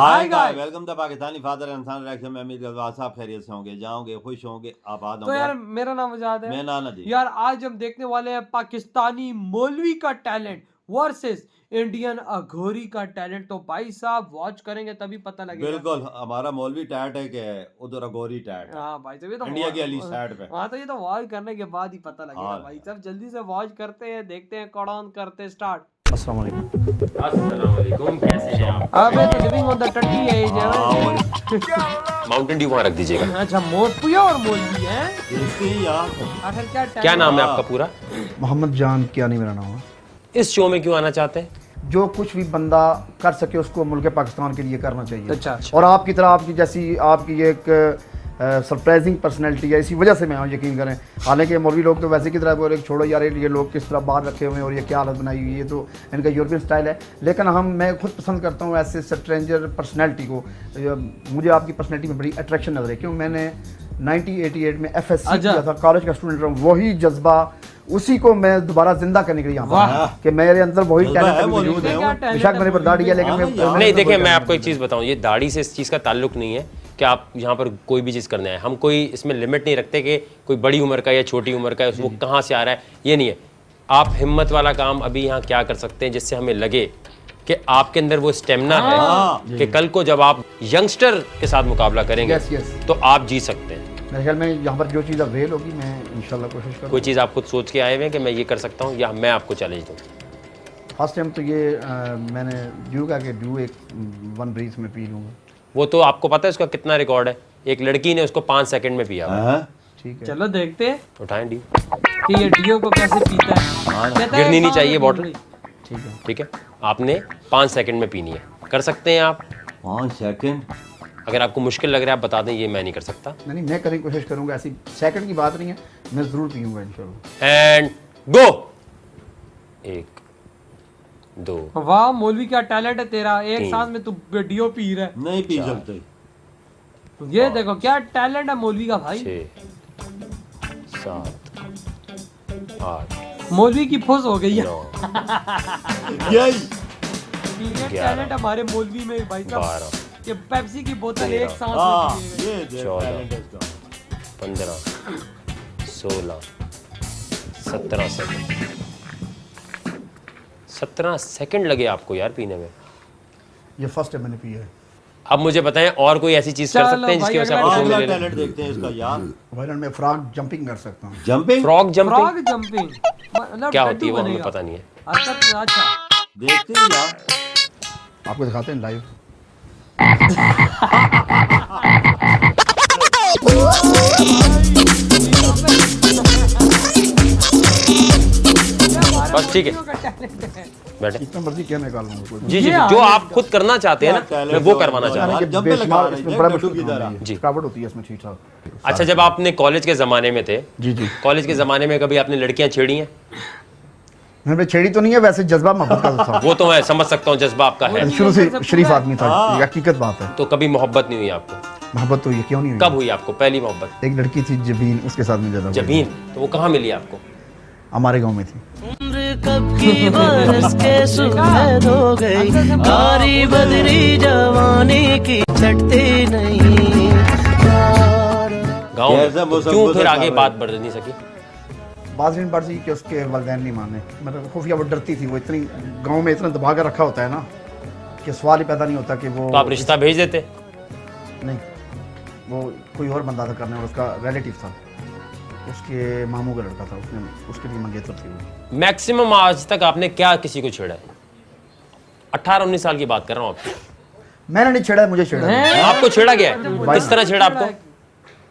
Hi guys, welcome to Pakistani father इंसान reaction में। उम्मीद करता हूं साहब खैरियत से होंगे, जाओगे खुश होंगे, आबाद होंगे। तो यार मेरा नाम आजाद है। मैं नाना जी। यार आज हम देखने वाले हैं पाकिस्तानी मौलवी का टैलेंट वर्सेस इंडियन अघोरी का टैलेंट। तो भाई साहब वॉच करेंगे तभी पता लगेगा। बिल्कुल, हमारा मौलवी टैट है कि उधर अगोरी टैट है। हाँ भाई साहब, ये तो इंडिया की अली साइड पे। हाँ, तो ये तो वॉच करने के बाद ही पता लगेगा। हाँ। भाई साहब जल्दी से वॉच करते हैं, देखते हैं, कौन ऑन करते हैं, स्टार्ट। अस्सलाम वालेकुम, कैसे हैं आप? अबे तो लिविंग ऑन द टट्टी है माउंटेन ड्यू वहाँ रख दीजिएगा। अच्छा प्योर मौलवी है। देखते ही यार। आखिर क्या क्या नाम है आपका पूरा? मोहम्मद जान कियानी मेरा नाम है। इस शो में क्यों आना चाहते हैं? जो कुछ भी बंदा कर सके उसको मुल्क पाकिस्तान के लिए करना चाहिए। अच्छा। और आपकी तरह आपकी जैसी आपकी एक सरप्राइजिंग पर्सनैलिटी है, इसी वजह से मैं यकीन करें। हालांकि मौलवी लोग तो वैसे की तरह बोले छोड़ो यार ये लोग किस तरह बाहर रखे हुए हैं और ये क्या हालत बनाई हुई है, ये तो इनका यूरोपियन स्टाइल है। लेकिन मैं खुद पसंद करता हूँ ऐसे स्ट्रेंजर पर्सनैलिटी को। मुझे आपकी पर्सनैलिटी में बड़ी अट्रैक्शन नजर है, क्यों मैंने 1988 में FSC किया था, कॉलेज का स्टूडेंट रहा। वही जज्बा उसी को मैं दोबारा जिंदा करने के लिए यहाँ पर कि मेरे अंदर वही टैलेंट मौजूद है। बेशक मेरे पर दाढ़ी है लेकिन नहीं देखिए, मैं आपको एक चीज़ बताऊं, ये दाढ़ी से इस चीज़ का ताल्लुक नहीं है कि आप यहाँ पर कोई भी चीज़ करने आए। हम कोई इसमें लिमिट नहीं रखते कि कोई बड़ी उम्र का या छोटी उम्र का है, वो कहाँ से आ रहा है, ये नहीं है। आप हिम्मत वाला काम अभी यहाँ क्या कर सकते हैं जिससे हमें लगे कि आपके अंदर वो स्टेमिना है कि कल को जब आप यंगस्टर के साथ मुकाबला करेंगे तो आप जीत सकते हैं। मेरे ख्याल में यहाँ पर जो चीज़ अवेल होगी मैं इंशाल्लाह कोशिश करूँगा। कोई चीज़ आप खुद सोच के आए हुए हैं कि मैं ये कर सकता हूँ, या मैं आपको चैलेंज दूँ? फर्स्ट टाइम तो ये मैंने ड्यू का कि ड्यू एक 1 ब्रीथ में पी लूँगा। वो तो आपको पता है उसका कितना रिकॉर्ड है? एक लड़की ने उसको 5 सेकंड में पिया। ठीक है, चलो देखते हैं उठाएं डी कि ये डियो को कैसे पीता है। कहता है गिरनी नहीं चाहिए पाँच बॉटल। मिनट। ठीक है, आपने 5 सेकंड में पीनी है। कर सकते हैं आप? 5 सेकंड। अगर आपको मुश्किल लग रहा है आप बता दें, ये मैं नहीं कर सकता। नहीं मैं करने की कोशिश करूँगा, ऐसी सेकंड की बात नहीं है, मैं ज़रूर पीऊँगा इंशाल्लाह। And go. 1 2 वाह मौलवी क्या टैलेंट है तेरा, एक सांस में तू डियो पी रहा है। नहीं पी सकते। ये देखो क्या टैलेंट है मौलवी का भाई। 6 7 8 मौलवी की फुस हो गई है। 9 यही ये टैलेंट हमारे मौलवी में भाई साहब 12 कि पेप्सी की बोतल एक सांस हां में पिएगा। ये देख 14 टैलेंट है इसका। 15 16 17 सेकंड। 17 सेकंड लगे आपको यार पीने में। ये फर्स्ट टाइम मैंने पिया है। अब मुझे बताएं और कोई ऐसी चीज कर चलो सकते हैं जिसकी भाई, वजह से आपको शो अगला मिले? टैलेंट देखते हैं इसका यार। वायरल में फ्रॉग जंपिंग कर सकता हूँ। Jumping. Frog jumping frog jumping मतलब क्या होती है डड्डू वो हमें बनेगा। पता नहीं है। अच्छा देखते ही यार। आपको दिखाते हैं लाइव। बस ठीक है, बैठे। इतना मर्जी क्या निकाल लूँगा कोई। जी जी, ये जो आगे आप खुद करना चाहते हैं ना, मैं वो करवाना चाह रहा हूँ। जब पे लगा रहे हैं, बड़ा लड्डू मुश्किल की तरह। जी। थकावट होती है इसमें ठीक ठाक। अच्छा, जब आपने कॉलेज के ज़माने में थे, जी जी, कॉलेज के ज़माने में कभी आपने लड़कियां छेड़ी हैं? मैंने छेड़ी तो नहीं है, वैसे जज्बा मोहब्बत का था। वो तो मैं समझ सकता हूँ, जज्बा आपका है। शुरू से शरीफ आदमी था, ये हकीकत बात है। तो कभी मोहब्बत नहीं हुई आपको? मोहब्बत तो ये क्यों नहीं हुई। कब हुई आपको पहली मोहब्बत? एक लड़की थी जबीन, उसके साथ में ज्यादा जबीन। तो वो कहाँ मिली आपको? हमारे गांव में थी। उम्र कब की बरस के सुबह हो गई, कारी बदरी जवानी की छटती नहीं। गाँव में? कैसे वो तो सब क्यों वो फिर सब आगे कर बात बढ़ नहीं सकी? बाजरीन बाजी कि उसके वालिदैन नहीं माने, मतलब खुफिया वो डरती थी। वो इतनी गांव में इतना दबा कर रखा होता है ना कि सवाल ही पैदा नहीं होता कि वो। तो आप रिश्ता भेज देते? नहीं, वो कोई और बंदा था करने, और उसका रिलेटिव था, उसके मामू का लड़का था, उसने उसके लिए मंगेतर थी वो। मैक्सिमम आज तक आपने क्या किसी को छेड़ा है? 18-19 साल की बात कर रहा हूँ आपकी। मैंने नहीं छेड़ा, मुझे छेड़ा है। आपको छेड़ा गया है? किस तरह छेड़ा आपको?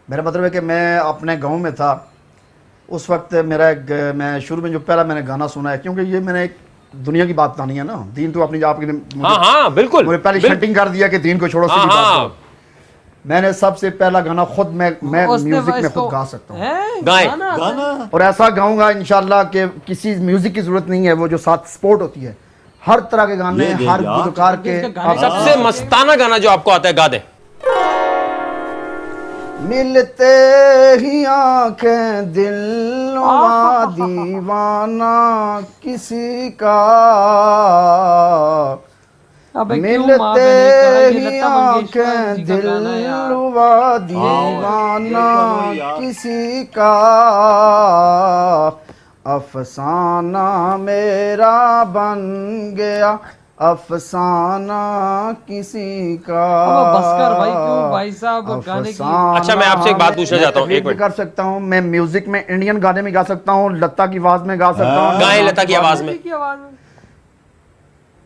मेरा मतलब है कि मैं अपने गांव में था उस वक्त। मैं शुरू में जो पहला मैंने गाना सुना है, क्योंकि ये मैंने एक दुनिया की बात नहीं है ना, दीन तो अपनी आपकी हाँ हाँ बिल्कुल, मुझे पहले शटिंग कर दिया कि दीन को छोड़ो, सीधी बात करो। मैंने सबसे पहला गाना खुद मैं म्यूजिक में खुद गा सकता हूँ। गाएं। गाना और ऐसा गाऊंगा इंशाल्लाह कि किसी म्यूजिक की जरूरत नहीं है, वो जो साथ स्पोर्ट होती है, हर तरह के गाने, ये देख हर यार। गुलकार के। सबसे मस्ताना गाना जो आपको आता है गा दे। मिलते ही आंखें दिल दीवाना किसी का, अबे क्यों माँ पे नहीं कहा? ये लता मंगेशकर जी का गाना है यार। हुआ दीवाना किसी का अफसाना मेरा बन गया अफसाना किसी का। अब बस कर भाई, क्यों भाई साहब गाने की। अच्छा, मैं आपसे एक बात पूछना चाहता हूँ, एक मिनट। कर सकता हूँ मैं, म्यूजिक में इंडियन गाने में गा सकता हूँ, लता की आवाज में गा सकता हूँ। गाएं लता की आवाज में। की आवाज में।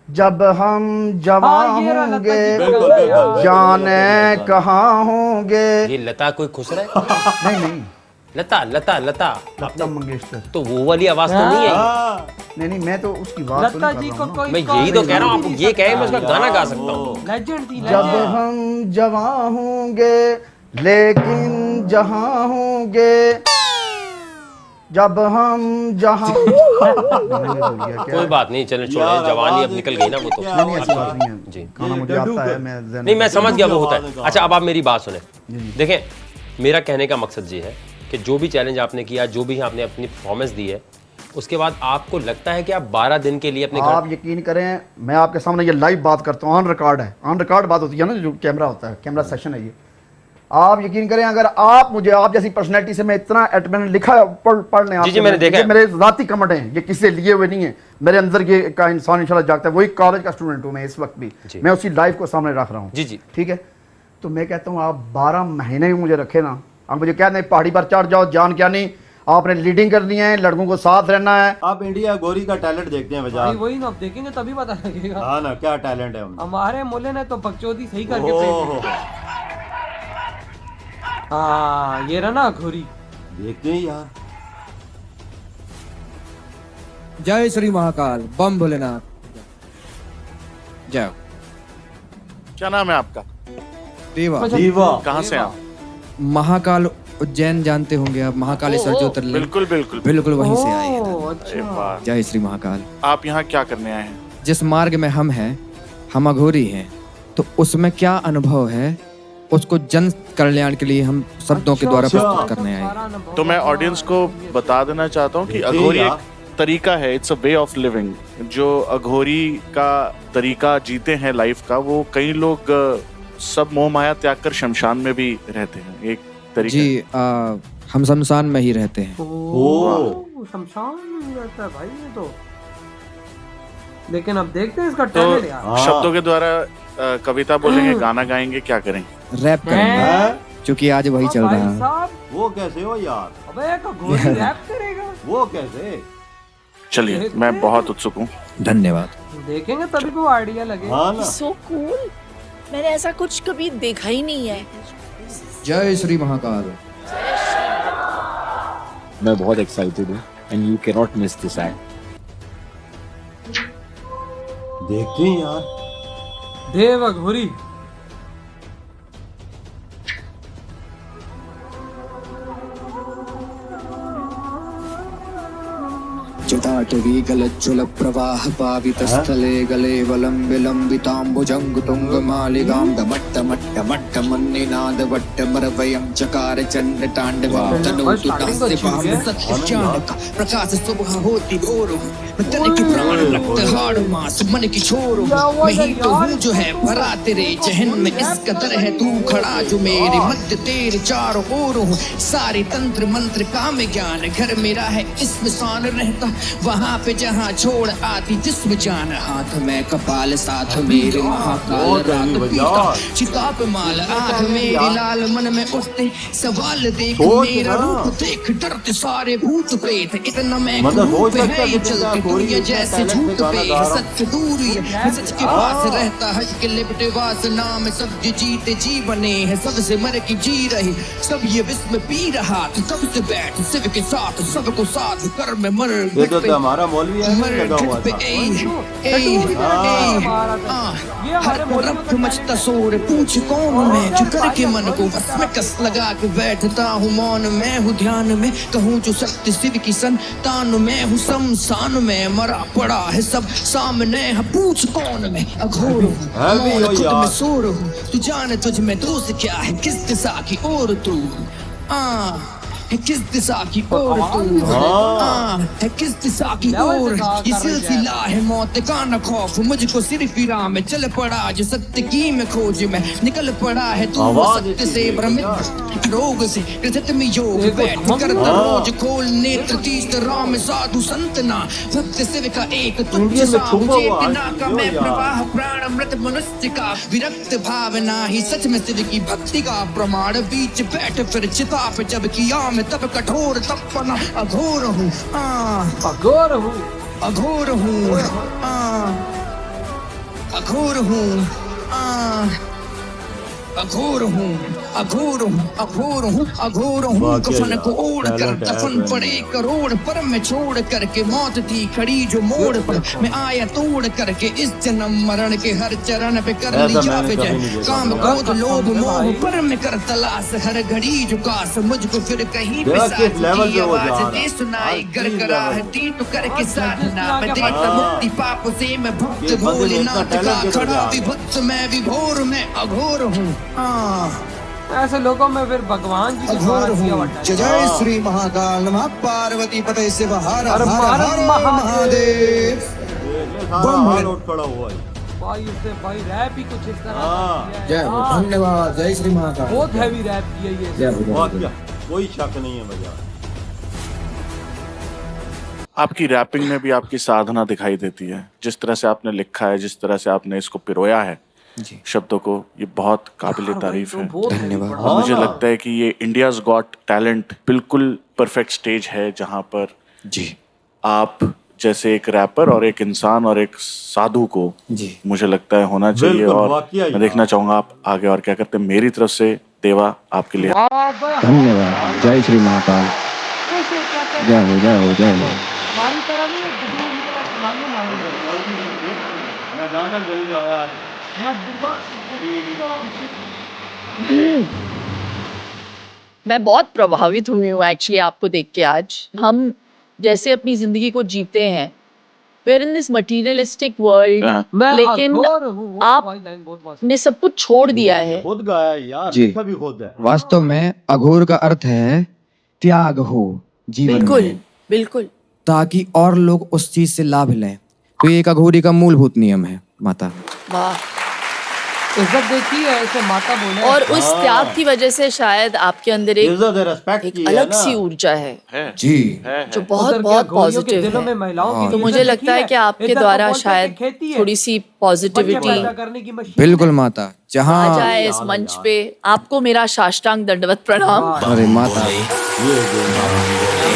जब हम जवान हाँ, ये रहा लता होंगे जी का गाना यार। जाने कहाँ होंगे। ये लता कोई खुश रहे? नहीं नहीं, लता लता लता लता मंगेशकर। तो वो वाली आवाज तो नहीं है। हाँ, नहीं नहीं, मैं तो उसकी बात लता जी को कोई मैं यही तो कह रहा हूँ, आप ये कहें मैं उसका गाना गा सकता हूँ। लेजेंड थी, जब लेजेंड। हम जवान होंगे लेकिन जहाँ होंगे जब हम जहाँ कोई बात नहीं, चलो छोड़ो, यार, जवानी आवाज अब निकल गई ना वो तो। क्या नहीं ऐसी बात नहीं है जी। गाना मुझे आता है, मैं ज़हन नहीं, मैं समझ गया वो होता आवाज़ है। है। अच्छा, अब आप मेरी बात सुने। देखें, मेरा कहने का मकसद ये है कि जो भी चैलेंज आपने किया, जो भी आपने अपनी परफॉर्मेंस दी है, उसके बाद आपको लगता है कि आप 12 दिन के लिए अपने घर। आप यकीन करें, मैं आपके सामने ये लाइव बात करता हूँ, ऑन रिकॉर्ड है, ऑन रिकॉर्ड बात होती है ना, जो कैमरा होता है, कैमरा सेशन है ये। आप यकीन करें, अगर आप मुझे, आप जैसी पर्सनैलिटी से मैं इतना मैंने लिखा है, पढ़ने जी, मैंने देखा है। मेरे ज़ाती कमेंट हैं, ये किसी लिए हुए नहीं है, मेरे अंदर ये का इंसान इंशाल्लाह जागता है। वही कॉलेज का स्टूडेंट हूँ मैं इस वक्त भी, मैं उसी लाइफ को सामने रख रहा हूँ। जी जी। ठीक है, तो मैं कहता हूँ आप 12 महीने भी मुझे रखे ना, आप मुझे कहते हैं पहाड़ी पर चढ़ जाओ, जान क्या नहीं, आपने लीडिंग करनी है, लड़कों को साथ रहना है। आप इंडिया गोरी का टैलेंट देखते हैं भाई बाजार। वही ना, अब देखेंगे तभी पता लगेगा। हाँ ना, क्या टैलेंट है उनका। हमारे मुल्ले ने तो बकचोदी सही करके ओह, पेश। हाँ, ये रहा ना घोरी। देखते हैं यार। जय श्री महाकाल, बम भोलेनाथ। जय। क्या नाम है आपका? देवा। दीवा। कहाँ से आप? महाकाल उज्जैन जानते होंगे आप, महाकालेश्वर ज्योतिर्लिंग। बिल्कुल बिल्कुल। बिल्कुल वहीं से आए हैं। ओह, अरे अच्छा। वाह। जय श्री महाकाल। आप यहाँ क्या करने आए हैं? जिस मार्ग में हम हैं, हम अघोरी हैं, तो उसमें क्या अनुभव है, उसको जन कल्याण के लिए हम शब्दों के द्वारा प्रस्तुत करने आए हैं। तो मैं ऑडियंस को बता देना चाहता हूँ कि अघोरी एक तरीका है, it's a way of living. जो अघोरी का तरीका जीते हैं लाइफ का, वो कई लोग सब मोह माया त्याग कर शमशान में भी रहते हैं। एक तरीका जी, हम शमशान में ही रहते हैं। ओह, शमशान में रहता है भाई ये तो। लेकिन अब देखते हैं इसका तो टैलेंट यार। शब्दों के द्वारा कविता बोलेंगे, गाना गाएंगे, क्या करेंगे? रैप करेंगे, क्योंकि आज वही चल भाई रहा है। साहब, वो कैसे हो यार? अबे एक घोरी रैप करेगा। वो कैसे? चलिए, मैं बहुत उत्सुक हूँ। धन्यवाद। देखेंगे तभी को आइडिया लगे। हाँ ना। सो कूल, मैंने ऐसा कुछ कभी देखा ही नहीं है। जय श्री महाकाल। मैं बहुत एक्साइटेड हूँ and you can not miss this act. देखते हैं यार। देव घोरी। जटाटवी गलज्ज्वल प्रवाह पावितस्थले गले वलम्बिलम्बिताम्बुजङ्ग तुङ्गमालिकां दमट्टमट्टमट्टमन्निनाद वट्टमरवयं चकार चण्ड ताण्डवं तनोतु दास्य पावि सत्यज्ञानका प्रकाश सुबह होती भोर मैं तन की प्राण रक्त हाड़ मांस मन की छोर मैं ही तो हूँ जो है भरा तेरे जहन में इस कदर है तू खड़ा जो मेरे मध्य तेरे चारों ओर हूँ सारी तंत्र मंत्र काम ज्ञान घर मेरा है इसमें शान रहता वहाँ पे जहाँ छोड़ आती जिस्म जान हाथ में कपाल साथ मेरे महाकाल रात पीता चिता पे माल आंख मेरी लाल मन में उठते सवाल देख मेरा रूप देख डरते सारे भूत प्रेत इतना मैं रूप है ये चलती दुनिया जैसे झूठ पे सच दूर है सच के पास रहता है कि लिपटे वासना में सब ये जीते जी बने हैं सबसे मर के जी रहे सब ये विस्म पी रहा था कब से बैठ शिव के साथ सबको साथ कर में मर ये तो हमारा मौलवी है लगा हुआ था। हर रक्त मचता शोर पूछ कौन मैं जो करके मन को बस में कस लगा के बैठता हूँ मौन मैं हूँ ध्यान में कहूँ जो शक्ति शिव की संतान मैं हूँ शमशान में मरा पड़ा है सब सामने है पूछ कौन मैं अघोर हूँ मौन खुद में शोर हूँ तू जाने तुझ में दोष क्या है किस दिशा की ओर तू है किस दिशा की ओर तू है किस दिशा की ओर ये सिलसिला है मौत का न खौफ मुझको सिर्फ ही राह में चल पड़ा जो सत्य की मैं खोज में निकल पड़ा है तू सत्य से भ्रमित रोग से कृत में योग बैठ करता रोज खोल नेत्र तीस राह में साधु संतना भक्त शिव का एक तुच्छ साहु चेतना का मैं प्रवाह प्राण अमृत मनुष्य का विरक्त भावना ही सच में शिव की भक्ति का प्रमाण बीच बैठ फिर चिता पे जब किया मैं तब कठोर तपना अघोर हूँ अघोर हूँ अघोर हूँ अघोर हूँ अघोर हूँ अघोर हूँ अघोर हूँ अघोर हूँ कफन को ओढ़ कर दफन पड़े करोड़ पर मैं छोड़ करके मौत थी खड़ी जो मोड़ पर मैं आया तोड़ करके इस जन्म मरण के हर चरण पे कर लिया विजय काम क्रोध लोभ मोह पर मैं कर तलाश हर घड़ी जो काश मुझको फिर कहीं पे साथ की आवाज दे सुनाई गरगराहती तो करके साधना मैं देता मुक्ति पाप से मैं भक्त भोलेनाथ का खड़ा विभुत मैं विभोर मैं अघोर हूँ ऐसे लोगों में फिर भगवान जी की द्वारा किया हुआ talent। जय श्री महाकाल नमः पार्वती पते शिव हर हर हर हर महादेव सारा लोट खड़ा हुआ है भाई उसने भाई रैप ही कुछ इस तरह का किया है। जय हो धन्यवाद जय श्री महाकाल बहुत हैवी रैप किया ये जय हो, जय हो। और क्या कोई शक नहीं है भैया। आपकी रैपिंग में भी आपकी साधना दिखाई देती है, जिस तरह से आपने लिखा है, जिस तरह से आपने इसको पिरोया है शब्दों को, ये बहुत काबिल तारीफ है। धन्यवाद। और मुझे लगता है कि ये इंडियाज गॉट टैलेंट बिल्कुल परफेक्ट स्टेज है जहां पर जी आप जैसे एक रैपर और एक इंसान और एक साधु को जी मुझे लगता है होना चाहिए। बिल्कुल, और वाकई मैं देखना चाहूंगा आप आगे और क्या करते हैं। मेरी तरफ से देवा आपके लिए धन्यवाद जय श्री महाकाल जय हो जय हो जय हो। हमारी तरह नहीं है, दूसरी तरह मांगे मैं बहुत प्रभावित हुई हूँ एक्चुअली आपको देख के। आज हम जैसे अपनी जिंदगी को जीते हैं, we're in this materialistic world, मैं लेकिन अघोर हूँ। वो आप भाई लाइन बहुत मस्त। ने सब कुछ छोड़ दिया है। खुद गाया यार, जी। इसका भी खुद है। वास्तव में अघोर का अर्थ है त्याग हो जीवन बिल्कुल में, बिल्कुल। ताकि और लोग उस चीज से लाभ लें। तो ये एक अघोरी का मूलभूत नियम है माता। वाह। इज्जत देखी है ऐसे माता बोले। और उस त्याग की वजह से शायद आपके अंदर एक इज्जत है, respect एक की है अलग ना। सी ऊर्जा है जी जो बहुत बहुत पॉजिटिव दिलों में है। महिलाओं की तो इज्जत मुझे लगता है देखी कि आपके इधर तो द्वारा बोलते हैं शायद कि खेती है, थोड़ी सी बच्चे पॉजिटिविटी पैदा करने की मशीन बिल्कुल है। माता। आ जहाँ जाए इस मंच पे। आपको मेरा साष्टांग दंडवत प्रणाम। अरे माता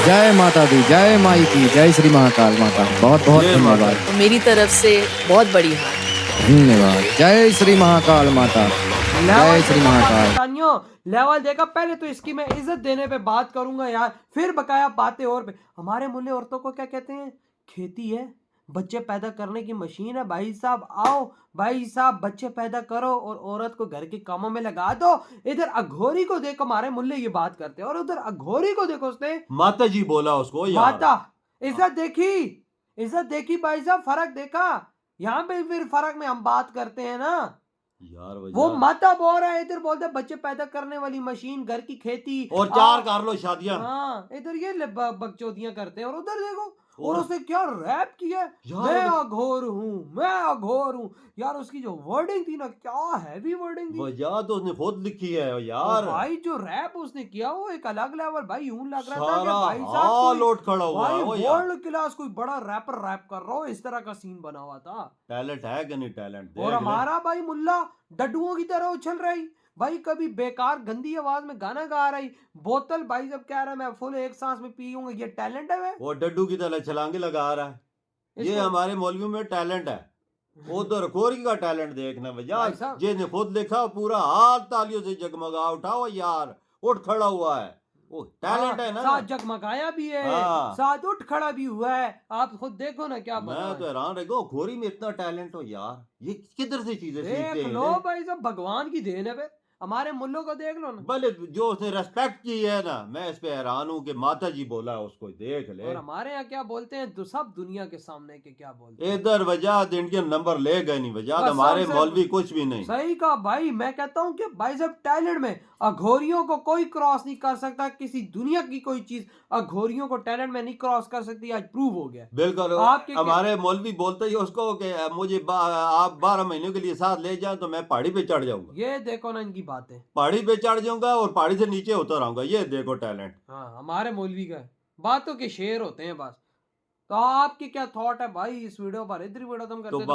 जय माता दी, जय माई की, जय श्री महाकाल माता। बहुत बहुत धन्यवाद तो मेरी तरफ से बहुत बड़ी हार। धन्यवाद। जय श्री महाकाल माता, जय श्री महाकाल। पाकिस्तानियों लेवल देखा। पहले तो इसकी मैं इज्जत देने पे बात करूंगा यार, फिर बकाया बातें और पे। हमारे मुल्ले औरतों को क्या कहते हैं? खेती है, बच्चे पैदा करने की मशीन है। भाई साहब आओ, भाई साहब बच्चे पैदा करो और औरत को घर के कामों में लगा दो। इधर अघोरी को देखो, हमारे मुल्ले ये बात करते हैं, और उधर अघोरी को देखो, उसने माता जी बोला उसको यार। माता इज्जत देखी, इज्जत देखी भाई साहब, फर्क देखा। यहाँ पे फिर फर्क में हम बात करते हैं ना यार वो माता बोल रहा है, इधर बोलते हैं बच्चे पैदा करने वाली मशीन, घर की खेती और 4 कर लो शादियां। हाँ इधर ये बकचोदियां करते हैं, और उधर देखो और उसने क्या रैप किया है। मैं अघोर हूँ, मैं अघोर हूँ। यार उसकी जो वर्डिंग थी ना, क्या हैवी वर्डिंग थी। वजह तो उसने खुद लिखी है यार। भाई जो रैप उसने किया वो एक अलग लेवल। भाई यूं लग रहा था कि सारा भाई साहब कोई लोट खड़ा हुआ है वो भाई यार। वर्ल्ड क्लास कोई बड़ा रैपर रैप कर रहा हो, इस तरह का सीन बना हुआ था। टैलेंट है कि नहीं टैलेंट। और हमारा भाई मुल्ला डड्डुओं की तरह उछल रही भाई, कभी बेकार गंदी आवाज में गाना गा रही, बोतल भाई जब कह रहा है मैं फुल एक सांस में पीऊंगा। ये टैलेंट है वे? वो डड्डू की तरह छलांगे लगा रहा है। ये हमारे मौलवी में टैलेंट है। उधर खोरी का टैलेंट देखना भैया, जिसने खुद लिखा पूरा हाथ तालियों से जगमगा उठाओ यार, उठ खड़ा हुआ है। वो टैलेंट है ना, साथ जगमगाया भी है, साथ उठ खड़ा भी हुआ है। आप खुद देखो ना क्या। मैं तो हैरान रह गया, खोरी में इतना टैलेंट हो यार, ये किधर से चीजें सीखते हैं। लो भाई सब भगवान की देन है। हमारे मुल्लों को देख लो ना। भले जो उसने रेस्पेक्ट की है ना, मैं इस पे हैरान हूँ कि माता जी बोला उसको देख ले। और हमारे यहाँ क्या बोलते हैं, तो सब दुनिया के सामने के क्या बोलते हैं। इधर वजाहत इंडियन नंबर ले गए नहीं, वजाहत हमारे कसम से- मौलवी कुछ भी नहीं। सही कहा भाई, मैं कहता हूँ कि भाई साहब टैलेंट में अघोरियों को कोई क्रॉस नहीं कर सकता, किसी दुनिया की कोई चीज अघोरियों को टैलेंट में नहीं क्रॉस कर सकती, आज प्रूव हो गया। बिल्कुल। आपके हमारे मौलवी बोलते ही उसको कि मुझे आप 12 महीनों के लिए साथ ले जाए तो मैं पहाड़ी पे चढ़ जाऊंगा। ये देखो ना इनकी बातें। पहाड़ी पे चढ़ जाऊंगा और पहाड़ी से नीचे उतर आऊंगा, ये देखो टैलेंट। हाँ, हमारे मौलवी का है। बातों के शेर होते हैं बस। तो आपकी क्या थॉट है भाई इस वीडियो पर? इधर वीडियो तुम तो करते